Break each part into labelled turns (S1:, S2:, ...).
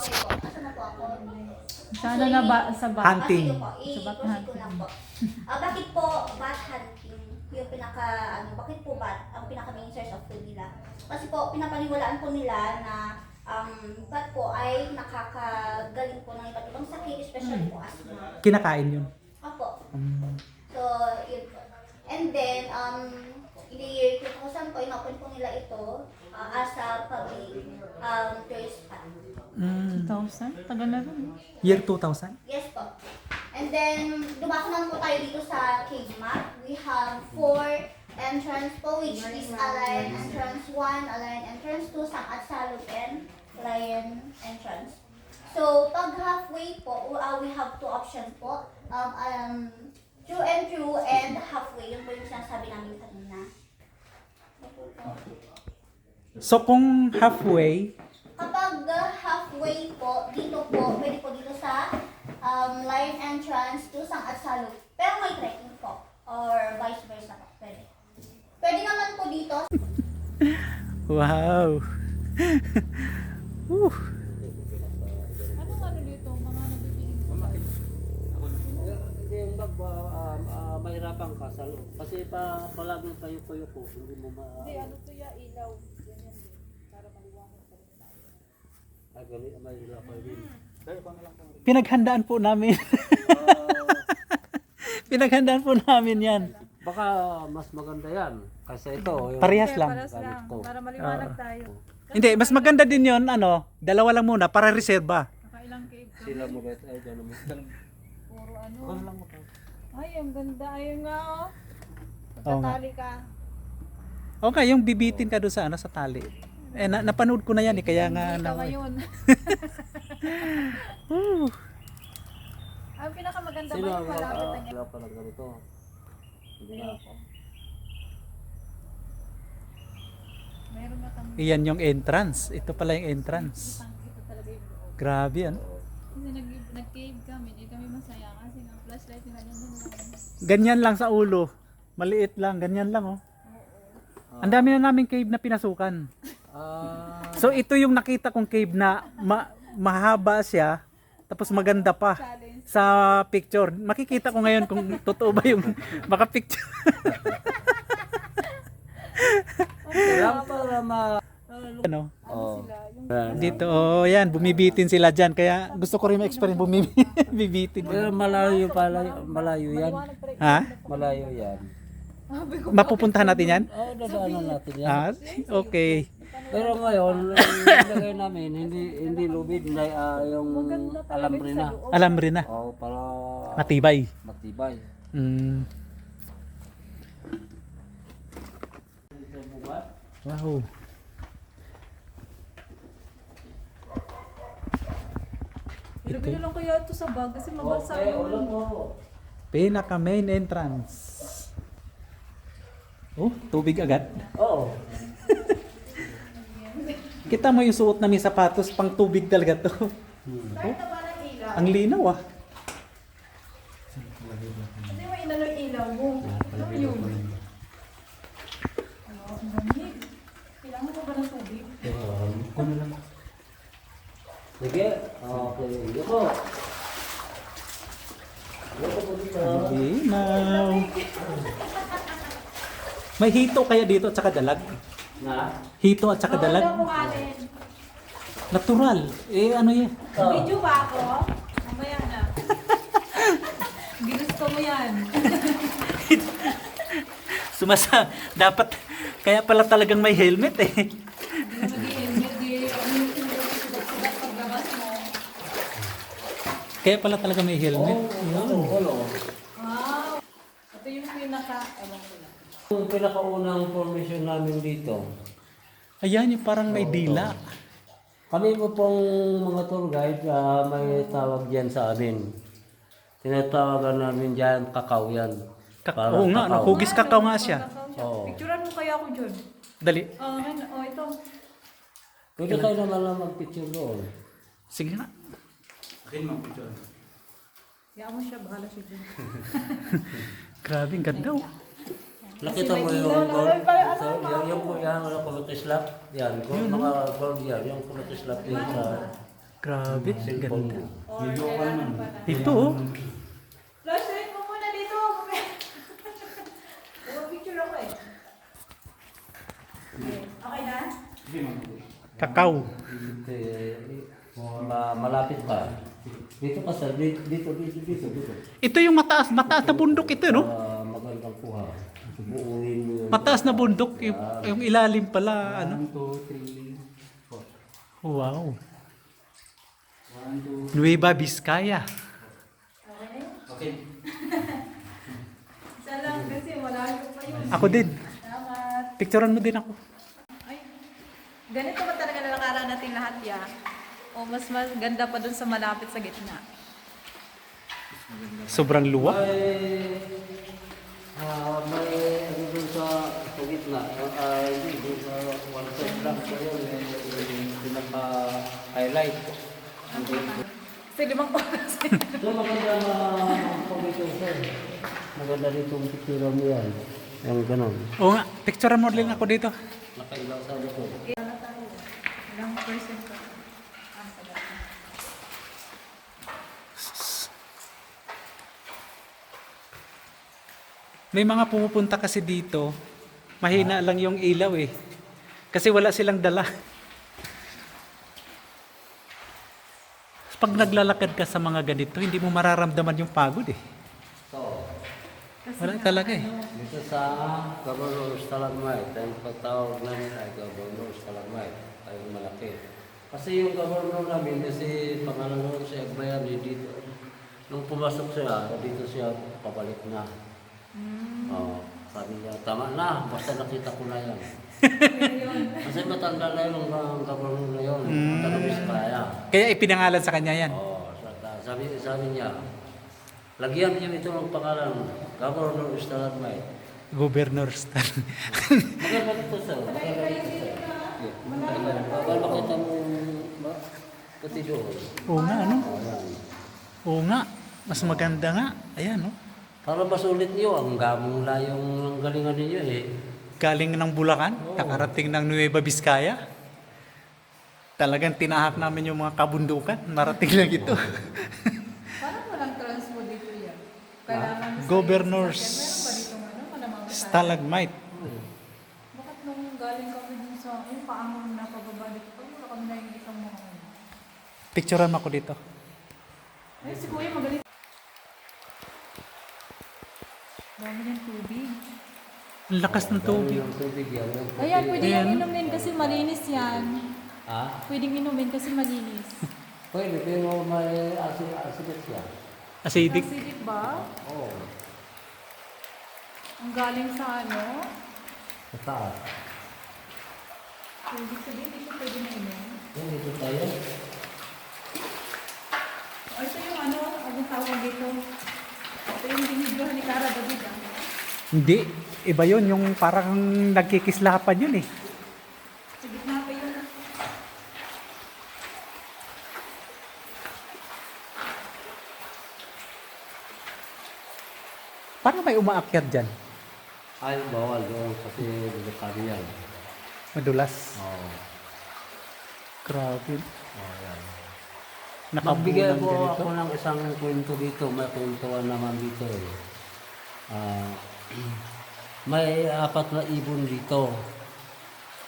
S1: Asa na po ako?
S2: Sana na ba sa ba?
S3: Hunting.
S1: Sige po, i-proceed ko lang po. Bakit po bat hunting? Yung pinaka, bakit po bat? Ang pinaka main source of food nila. Kasi po, pinapaniwalaan po nila na bat po ay nakakagaling po ng iba't ibang sakit, especially po asthma.
S3: Kinakain yun.
S1: Opo.
S3: Mm.
S1: So, yun po. And then, in the year 2000 po, inopen po nila ito as a public tourist spot.
S2: 2,000? Tagal na rin.
S3: Year 2000?
S1: Yes po. And then, dumako naman po tayo dito sa cave map. We have 4 entrance po, which is Alayan Entrance 1, Alayan Entrance 2, Sangat Salub, and Alayan Entrance. So, pag halfway po, we have 2 options po. Through and through, and halfway. Yun po yung sinasabi namin kanina.
S3: So kung halfway,
S1: Kapag halfway po, dito po, pwede po dito sa line entrance to Sangat Salub. Pero may trekking po. Or vice versa po. Pwede. Pwede naman po dito.
S3: wow.
S2: Anong ano dito? Mga nabibigyan ko tayo?
S4: Yung bag, mahirapan ka sa loob. Kasi palaging payo-payo ko, hindi mo
S2: Hindi, ano to ya? Ilaw. Ganyan din. Para maliwanag pa rin tayo.
S4: may ilaw pa din.
S3: Pinaghandaan po namin. Pinaghandaan po namin yan.
S4: Baka mas maganda yan. Kasi ito, yung
S3: Parehas lang.
S2: Paras lang.
S4: ko.
S2: Para maliwanag tayo.
S3: Hindi, mas maganda din yon dalawa lang muna para reserba.
S2: Nakailang cave ka.
S4: Sila mo rin, ay dyan mo.
S2: Puro ano.
S4: lang mo.
S2: Ay, ang ganda. Ayun nga oh.
S3: Oo nga.
S2: Magtatali ka.
S3: Okay, yung bibitin ka doon sa tali. Napanood ko na yan kaya nga
S2: Hindi ka ngayon. Ang pinakamaganda ba
S4: Sino
S2: yung
S4: ang
S2: malapit na
S4: wala pa lang ganito? Hindi na.
S2: Meron na kami.
S3: Iyan yung entrance. Ito pala yung entrance.
S2: Ito talaga yung loob.
S3: Grabe ano.
S2: Kasi nag-cave kami. Hindi kami masaya kasi nga flashlight nila ganyan lang.
S3: Ganyan lang sa ulo. Maliit lang, ganyan lang oh. Ang dami na naming cave na pinasukan. So ito yung nakita kong cave na mahaba siya tapos maganda pa
S2: Challenge.
S3: sa picture. Makikita ko ngayon kung totoo ba yung maka-picture.
S4: Kailangan para
S3: ano?
S4: Oh.
S2: Sila, yung
S3: Dito, oh, yan, bumibitin sila dyan. Kaya gusto ko rin ma-experience bumibitin.
S4: Pero malayo pala, malayo yan.
S2: maliwanag pa rin.
S3: Ha?
S4: Malayo yan.
S3: Mapupuntahan natin yan?
S4: Oo, dadaanan natin yan.
S3: Ah, okay.
S4: Pero ngayon, ilagay namin, hindi lubid, yung alambre na.
S3: Alam rin na.
S4: Oo, para
S3: Matibay.
S4: matibay.
S3: Mm. Wow.
S2: Ilagay na lang kaya ito sa bag kasi mabasa
S4: Okay,
S2: yung...
S4: ulo mo.
S3: Pinaka main entrance. Oh, tubig agad.
S4: Oo.
S3: Kita mo yung suot namin sapatos, pang tubig talaga to. Oh, ang linaw ah.
S2: Hindi mo inalong ilaw mo. Ano yun? Ano, ang lamig. Kailangan mo ba ng tubig?
S4: Sige. Okay. Yuko. Yuko po dito.
S3: Linaw. May hito kaya dito at saka dalag?
S4: Na?
S3: Hito at saka dalag?
S2: Kumain.
S3: Natural. Ano yan?
S2: Video ba ako? Mamaya na. Ginusto mo yan.
S3: Dapat, kaya pala talagang may helmet eh.
S2: Hindi na mag-i-helmet. Ano yung sulat paglabas mo?
S3: Kaya pala talaga may helmet.
S4: Oo.
S2: Wow. Ito yung pinaka... Ewan ko lang.
S4: Yung pinakaunang formation namin dito,
S3: Ayan, yung parang may dila.
S4: kami po pong mga tour guide, may tawag diyan sa amin. Tinatawagan namin diyan kakao yan.
S3: Oo nga, no, hugis kakao nga siya.
S4: Oo.
S2: Picturean mo kaya ako dyan.
S3: Dali.
S2: Ito.
S4: Pwede kayo naman lang mag-picture doon.
S3: Sige na.
S2: Kaya mo siya, bahala siya dyan.
S3: Grabe, ang ganda oh.
S4: Nakita mo yung gold? So, yung po yan, yung kulot slap. Yan, gold, mga gold yan. Yung kulot slap din sa...
S3: Grabe,
S4: Cellphone
S3: ganda.
S4: mo.
S3: Ito oh.
S2: Flashlight mo muna dito. Picture ako eh. Okay na?
S3: Kakao.
S4: Malapit pa. Dito ka sir, dito.
S3: Ito yung mataas na bundok ito, no?
S4: Magandang kuha. Buuin mo yun.
S3: Mataas na bundok, yung ilalim pala, ano?
S4: 1, 2, 3, 4.
S3: Wow.
S4: 1, 2.
S3: Nueva Vizcaya.
S4: Okay.
S2: Isa lang kasi malayo pa yun.
S3: Ako din.
S2: Salamat.
S3: Picturean mo din ako.
S2: Ay, ganito ba talaga nalakaran natin lahat ya? O mas ganda pa dun sa malapit sa gitna?
S3: Sobrang luwak.
S4: May ano dun sa gitna. Hindi, dun sa one side lang. So yun, pinaka-highlight.
S2: Kasi 5 oras.
S4: So maganda na pag-ito sir. Maganda dito ang picture mo yan. Yung ganon.
S3: Oo nga, picturean mo din ako dito.
S4: Nakailaw sa likod.
S2: Ilang percent pa?
S3: May mga pumupunta kasi dito, mahina lang yung ilaw eh. Kasi wala silang dala. Pag naglalakad ka sa mga ganito, hindi mo mararamdaman yung pagod eh.
S4: So,
S3: Wala talaga eh.
S4: dito sa Governor Stalagmite, ang pagtawag namin ay Governor Stalagmite, ay malaki. Kasi yung governor namin, kasi pangalan ko si Agbayani dito. Nung pumasok siya, dito siya pabalik na. Sabi niya, tama na, basta nakita ko na yan. Kasi matanda na yung governor na yun, Tanawis Kaya.
S3: Kaya ipinangalan sa kanya yan.
S4: Sabi niya, lagyan niyo ito ng pangalan, Governor Stalagmite.
S3: Governor Stan.
S4: Maganda dito sir. Maganda dito sir. Baka makita mo pati doon.
S3: Oo nga, ano?
S4: Ayan.
S3: Oo nga. Mas maganda nga. Ayan, no?
S4: Para masulit niyo, ang gamong layong ng galingan ninyo eh.
S3: Galing ng Bulacan, nakarating ng Nueva Vizcaya. Talagang tinahak namin yung mga kabundukan. Marating lang ito.
S2: Parang walang transpo dito yan. Kailangan sa
S3: Governors
S2: meron ba dito malamang sa
S3: Stalagmite.
S2: bakit nung galing kami dun sa yung paangon na pababalik pa, wala kami na yung isang mga
S3: Picturean mo ako dito.
S2: ay si Kuya magaling. Dami niyang tubig.
S3: Ang lakas ng tubig.
S4: Yung tubig yan. yung puti.
S2: Ayan, pwede
S3: Ayan.
S2: yung inumin kasi malinis yan.
S4: Ha?
S2: Pwedeng inumin kasi malinis.
S4: Pwede, pero may acidic siya.
S3: Acidic.
S2: Acidic ba?
S4: Oo.
S2: Ang galing sa ano?
S4: Sa taas.
S2: Ibig sabihin, hindi siya pwede na inom.
S4: Yan, dito tayo.
S2: O, ito yung ano, anong tawag dito? Ito yung binidyohan ni Cara David.
S3: Hindi. Iba yun. Yung parang nagkikislapan yun eh.
S2: Sa gitna pa yun.
S3: Paano may umaakyat dyan?
S4: Ay, bawal doon kasi delikado yan.
S3: Madulas.
S4: Oo.
S3: Grabe.
S4: Oh, yan.
S3: Nakabulang
S4: Magbigay po
S3: ganito.
S4: ako ng isang kwento dito. May kwentuhan naman dito eh. May 4 na ibon dito.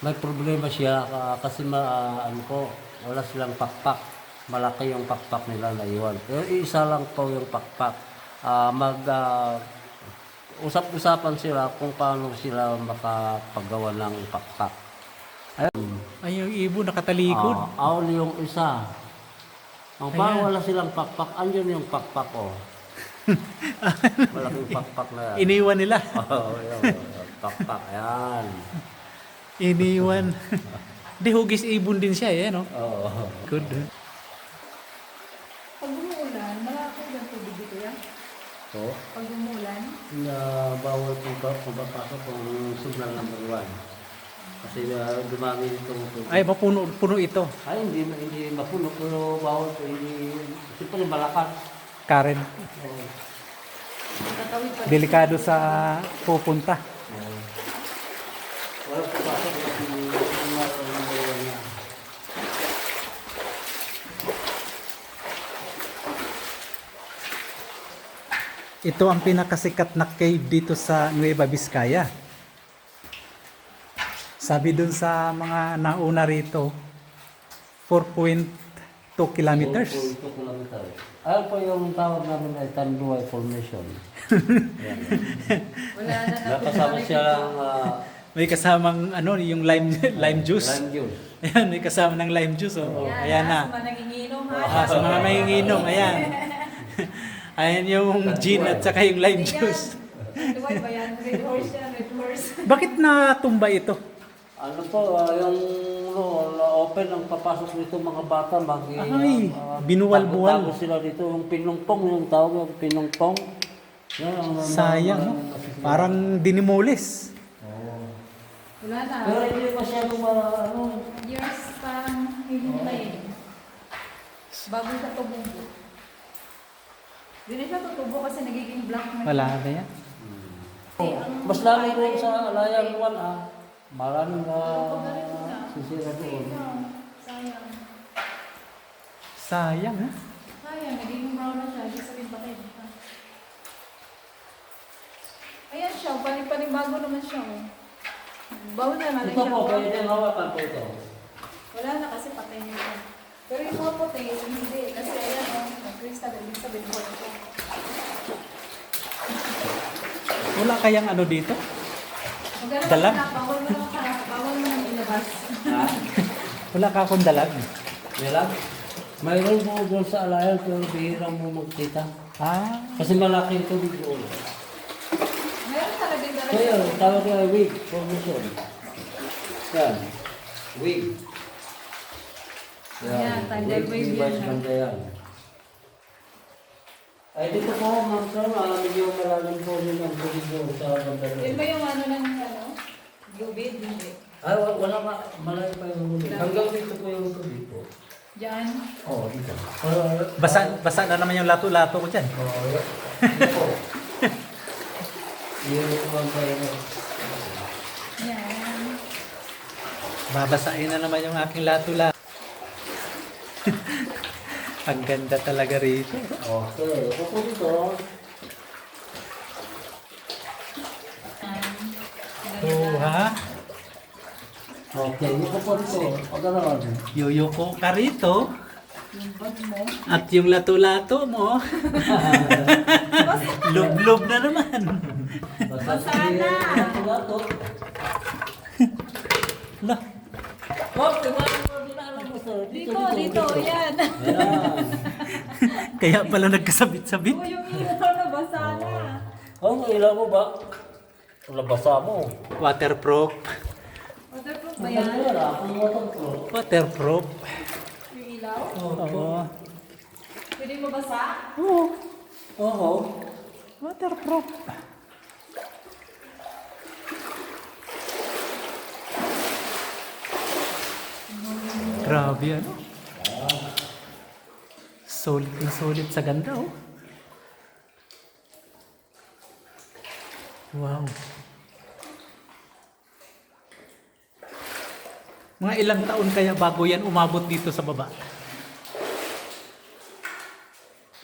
S4: May problema siya kasi ano po, wala silang pakpak. Malaki yung pakpak nila na iwan. Pero isa lang po yung pakpak. Usap-usapan sila kung paano sila makapagawa ng pakpak.
S3: Ay, yung ibon nakatalikod.
S4: Aul yung isa. Ang parang wala silang pakpak, andyan yung pakpak ko. Malaking pakpak na yan.
S3: Iniwan nila.
S4: Oo, yun. Pakpak, yan.
S3: Iniwan. Di hugis ibon din siya eh, no?
S4: Oo.
S3: Good.
S2: Pag umuulan, malaki yung tubig dito yan.
S4: So,
S2: Pag umuulan,
S4: bawal po ba pagpapasok kung signal number 1. Kasi dumami dito.
S3: Ay, puno ito.
S4: Ay, hindi mapuno, pero bawal po, hindi, siyempre malakas.
S3: Karen.
S2: tatawid pa.
S3: Delikado sa pupunta.
S4: Wala po pasok kasi number 1 niya.
S3: ito ang pinakasikat na cave dito sa Nueva Vizcaya. Sabi dun sa mga nauna rito, 4.2 kilometers.
S4: 4.2 kilometers. Ayun po yung tawag namin ay Tanduay Formation.
S2: Wala na
S4: Nakasama silang
S3: May kasamang ano, yung lime juice.
S4: lime juice.
S3: Ayan, may kasama ng lime juice. Oh. Ayan na.
S2: Sa mga nanginginom ha.
S3: Sa mga manginginom, ayan. Ayan yung gin at saka yung lime juice.
S2: Duway ba yan? Red horse yan, red horse.
S3: Bakit natumba ito?
S4: Ano po, yung open ang papasok dito mga bata,
S3: Ay, binuwal-buwal.
S4: tago sila dito, yung pinungpong, yung tawag yung pinungpong. Yan,
S3: Sayang, no? Parang dinimulis.
S2: Wala na.
S4: Pero hindi masyadong ano,
S2: Years pang hihintay. Bago siya tumubo. Hindi na siya tutubo kasi nagiging black na.
S3: Wala na yan.
S4: mas lalo doon sa Alayan 1 maraming sisira doon.
S2: Sayang.
S3: Sayang, ha?
S2: Sayang, nagiging brown na siya. Hindi sabihin bakit. Ayan siya, panibago naman siya. Oh. Bawo na malay
S4: Ito
S2: siya.
S4: po,
S2: Oh.
S4: pwede hawakan po ito.
S2: Wala na kasi patay niya siya. Pero yung mga puti, hindi. Kasi ayan, nag-crystal, ibig sabihin ko siya.
S3: Wala kayang ano dito?
S2: Magano
S3: Dalag?
S2: na, bawal mo nang ilabas.
S4: Ha?
S3: Wala ka akong dalag.
S4: Wala? Mayroon po doon sa Alayan pero bihira mo magkita.
S3: Ah,
S4: Kasi malaki ito doon.
S2: Meron talaga yung
S4: So yun, tawag ko ay wig formation. Yan. Wig.
S2: Yan, tandem wave yan,
S4: Device
S2: ha?
S4: banda yan. Ay dito po, ma'am sir, medyo malalim po din ang tubig doon sa banda
S2: Yun
S4: doon.
S2: ba yung ano ng ano? Gubid? Hindi.
S4: Ay, wala pa, malayo pa yung tubig. Hanggang dito po yung tubig po.
S2: Diyan.
S4: Oo, dito.
S3: basa na naman yung lato-lato ko dyan.
S4: Oo, dito. Yung mga
S2: Yan.
S3: Babasain na naman yung aking lato-lato. Ang ganda talaga rito.
S4: Okay, ito po dito.
S3: Oh, ha?
S4: Okay, ito po dito. Pagkarawan.
S3: Yuyuko ka rito.
S2: Yung bag mo.
S3: At yung lato-lato mo. Lub-lub na naman.
S4: Basa na! Ito.
S3: Lah,
S4: Oh, tingnan mo din alam mo sir.
S2: Dito, yan.
S4: Ayan.
S3: kaya pala nagkasabit-sabit.
S2: Oh, yung ilaw na basa na.
S4: Oh, ilaw mo ba? Nabasa mo.
S3: Waterproof.
S2: Waterproof ba
S4: Maganda
S2: yan?
S4: yan ang waterproof.
S3: Waterproof.
S2: Yung ilaw?
S3: Oo.
S2: Pwede mo basa?
S3: Oo.
S4: Oo.
S3: Waterproof. Grabe ano. Solid na solid sa ganda oh. Wow. Mga ilang taon kaya bago yan umabot dito sa baba?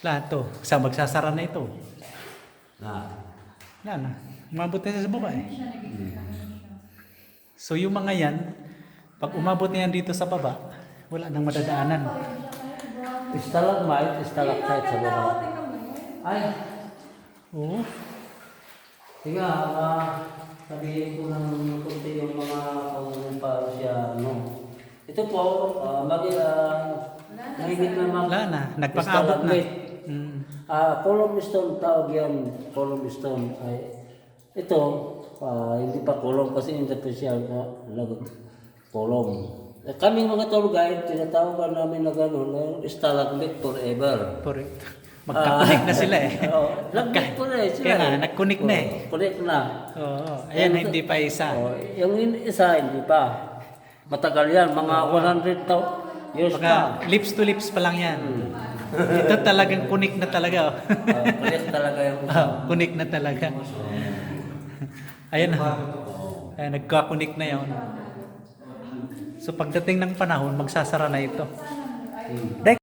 S3: Lahat to. Sa magsasara na ito. Wala na. Umabot na siya sa baba eh. So yung mga yan, pag umabot na yan dito sa baba, wala nang madadaanan.
S4: Stalagmite, stalactite sa baba. Ay,
S3: Oo.
S4: sige sabihin ko ng kunti yung mga kung paano siya, ano. Ito po, mahigit na mga
S3: Wala na. Nagpakaabot na.
S4: stalagmite.
S3: Mm.
S4: Column stone tawag yan, column stone. Ay, ito, hindi pa column kasi hindi pa siya column. Kaming mga tour guide, tinatawagan namin na gano'n, stalagmite forever.
S3: Correct. Magkakonek na sila eh.
S4: Nag-connect ko na eh sila.
S3: Kaya nga,
S4: eh.
S3: nag-connect na eh.
S4: Connect na.
S3: Oo. Ayan, hindi pa isa.
S4: Yung isa, hindi pa. Matagal yan, mga 100 years
S3: Baka
S4: pa.
S3: lips to lips pa lang yan. Ito talagang connect na talaga. Oh.
S4: Connect talaga yung isa.
S3: Connect na talaga. Ayan na. Ayan, nagka-connect na yun. So pagdating ng panahon, magsasara na ito. Dek,